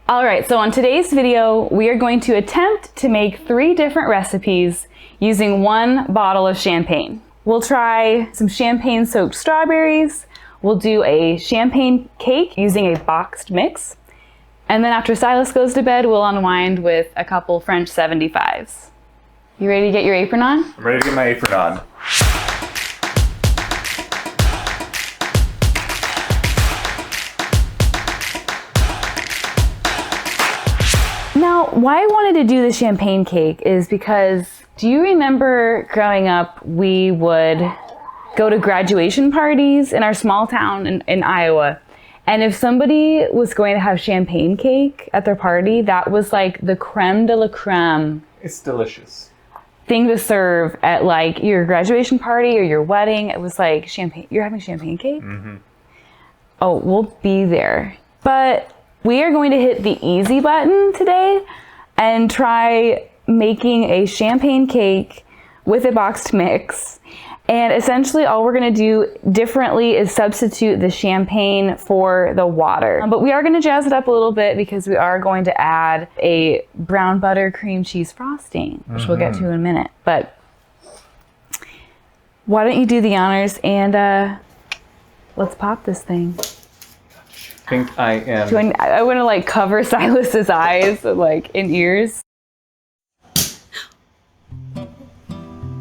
All right, so on today's video, we are going to attempt to make 3 different recipes using 1 bottle of champagne. We'll try some champagne-soaked strawberries. We'll do a champagne cake using a boxed mix. And then after Silas goes to bed, we'll unwind with a couple French 75s. You ready to get your apron on? I'm ready to get my apron on. Now, why I wanted to do the champagne cake is because, do you remember growing up, we would go to graduation parties in our small town in Iowa, and if somebody was going to have champagne cake at their party, that was like the creme de la creme. It's delicious. Thing to serve at like your graduation party or your wedding. It was like champagne. You're having champagne cake? Mm-hmm. Oh, we'll be there. But we are going to hit the easy button today and try making a champagne cake with a boxed mix. And essentially all we're gonna do differently is substitute the champagne for the water. But we are gonna jazz it up a little bit because we are going to add a brown butter cream cheese frosting, which we'll get to in a minute. But why don't you do the honors and let's pop this thing. I think I am. I want to like cover Silas's eyes like in ears.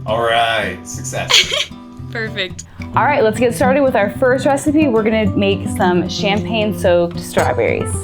All right, success. Perfect. All right, let's get started with our first recipe. We're gonna make some champagne-soaked strawberries.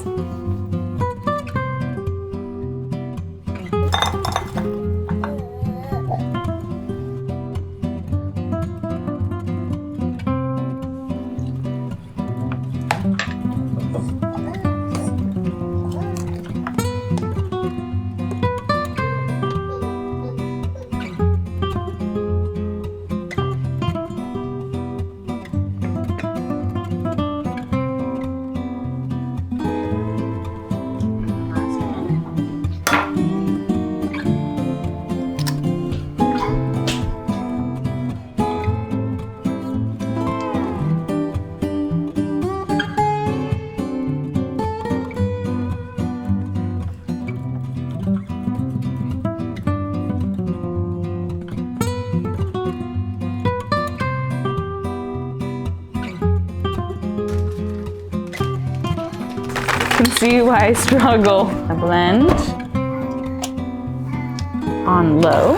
You can see why I struggle. I blend on low.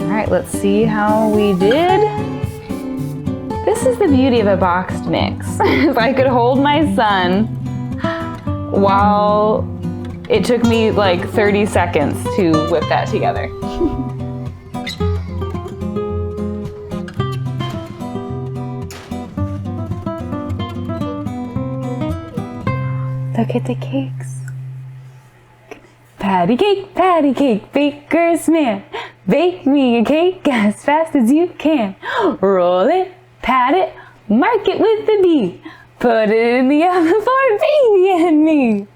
All right, let's see how we did. This is the beauty of a boxed mix. If I could hold my son while it took me like 30 seconds to whip that together. Look at the cakes. Patty cake, baker's man. Bake me a cake as fast as you can. Roll it, pat it, mark it with the B. Put it in the oven for baby and me.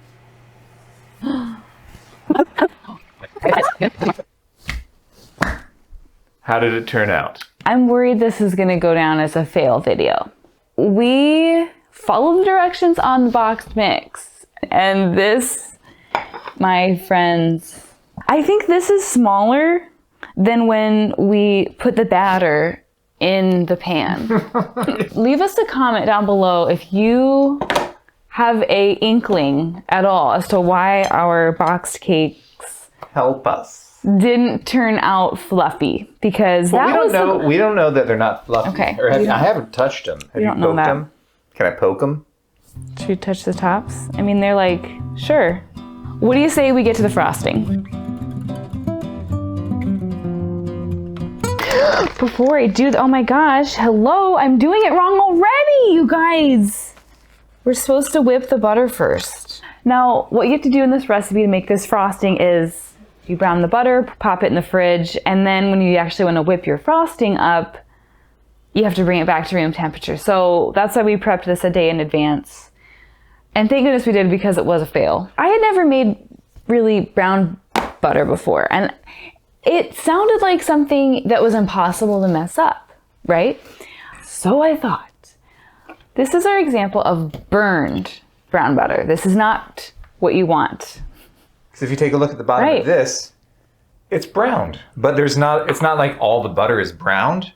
How did it turn out? I'm worried this is gonna go down as a fail video. We followed the directions on the boxed mix, and this, my friends, I think this is smaller than when we put the batter in the pan. Leave us a comment down below if you have a inkling at all as to why our boxed cakes Help us. didn't turn out fluffy, because Well, that we don't know that they're not fluffy. Okay. Or I haven't touched them. Have you don't know poked that. them? Can I poke them? Should we touch the tops? I mean, they're like, sure. What do you say we get to the frosting? Before I do, oh my gosh, hello, I'm doing it wrong already, you guys. We're supposed to whip the butter first. Now, what you have to do in this recipe to make this frosting is you brown the butter, pop it in the fridge, and then when you actually want to whip your frosting up, you have to bring it back to room temperature. So that's why we prepped this a day in advance. And thank goodness we did, because it was a fail. I had never made really brown butter before. And it sounded like something that was impossible to mess up, right? So I thought, this is our example of burned brown butter. This is not what you want. Because if you take a look at the bottom Right. of this, it's browned. But it's not like all the butter is browned.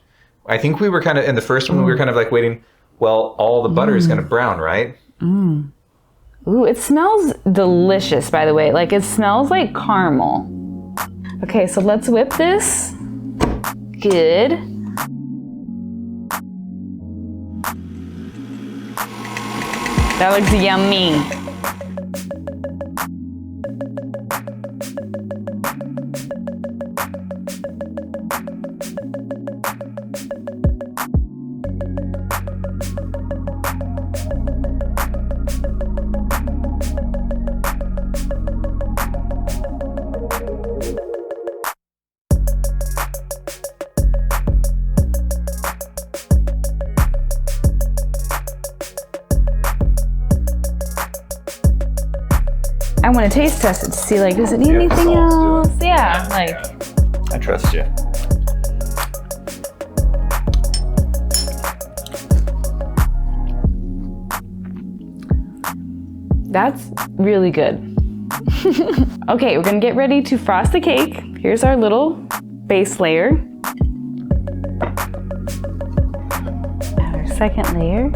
I think we were kind of, in the first one, we were kind of like waiting, well, all the butter is going to brown, right? Ooh, it smells delicious, by the way. Like, it smells like caramel. Okay, so let's whip this. Good. That looks yummy. I want to taste test it to see, like, does it need anything salt's else? Yeah, like, I trust you. that's really good. Okay, we're gonna get ready to frost the cake. Here's our little base layer. Our second layer.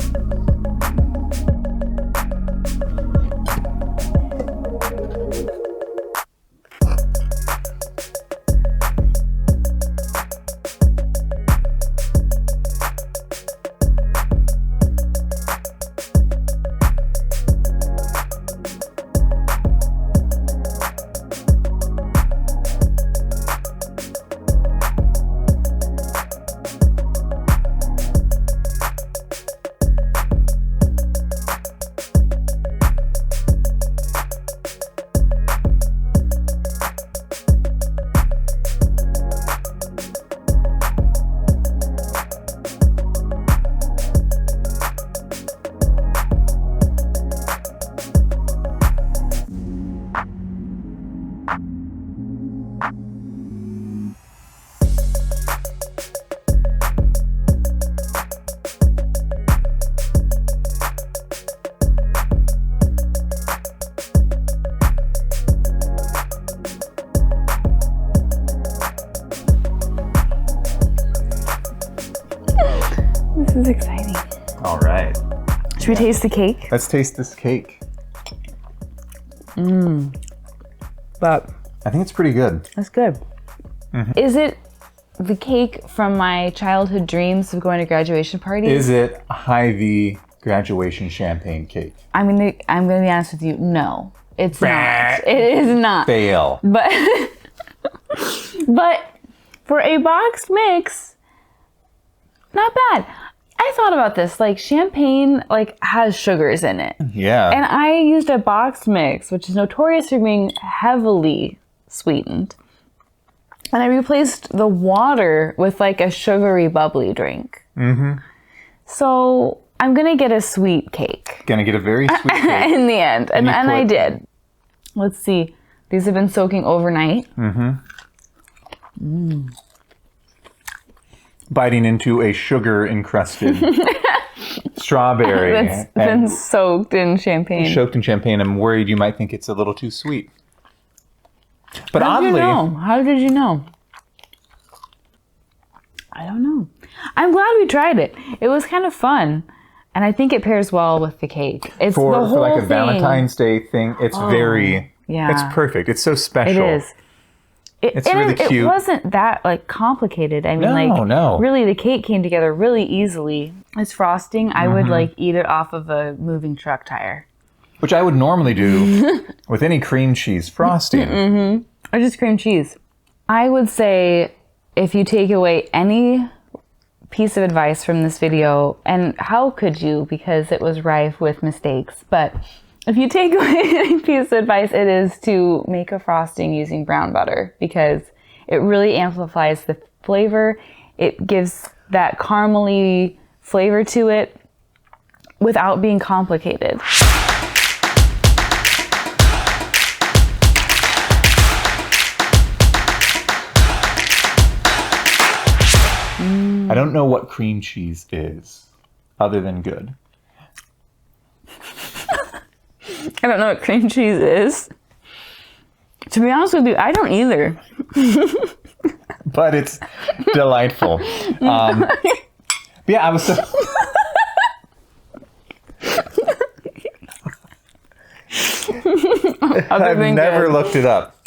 This is exciting. All right. Should we taste the cake? Let's taste this cake. But I think it's pretty good. that's good. Is it the cake from my childhood dreams of going to graduation parties? Is it Hy-Vee graduation champagne cake? I'm gonna be honest with you. No, it's not. It is not. Fail. But but for a boxed mix, not bad. I thought about this. Like, champagne has sugars in it. Yeah. And I used a boxed mix, which is notorious for being heavily sweetened. And I replaced the water with a sugary bubbly drink. Mm-hmm. So I'm gonna get a sweet cake Gonna get a very sweet cake. in the end. And you I put- did. Let's see. These have been soaking overnight. Biting into a sugar encrusted strawberry. That's been soaked in champagne. soaked in champagne. I'm worried you might think it's a little too sweet. But How did you oddly, know? How did you know? I don't know. I'm glad we tried it. It was kind of fun. And I think it pairs well with the cake. It's for the whole like a thing. Valentine's Day thing, it's very, yeah. it's perfect. It's so special. It is. It's and really it cute. wasn't that complicated. I mean, No. really the cake came together really easily. It's frosting. I would eat it off of a moving truck tire. Which I would normally do with any cream cheese frosting. Or just cream cheese. I would say if you take away any piece of advice from this video, and how could you, because it was rife with mistakes, but if you take away any piece of advice, it is to make a frosting using brown butter, because it really amplifies the flavor. It gives that caramely flavor to it without being complicated. I don't know what cream cheese is, other than good. I don't know what cream cheese is. To be honest with you, I don't either. But it's delightful. Yeah, I was so... I've never looked it up.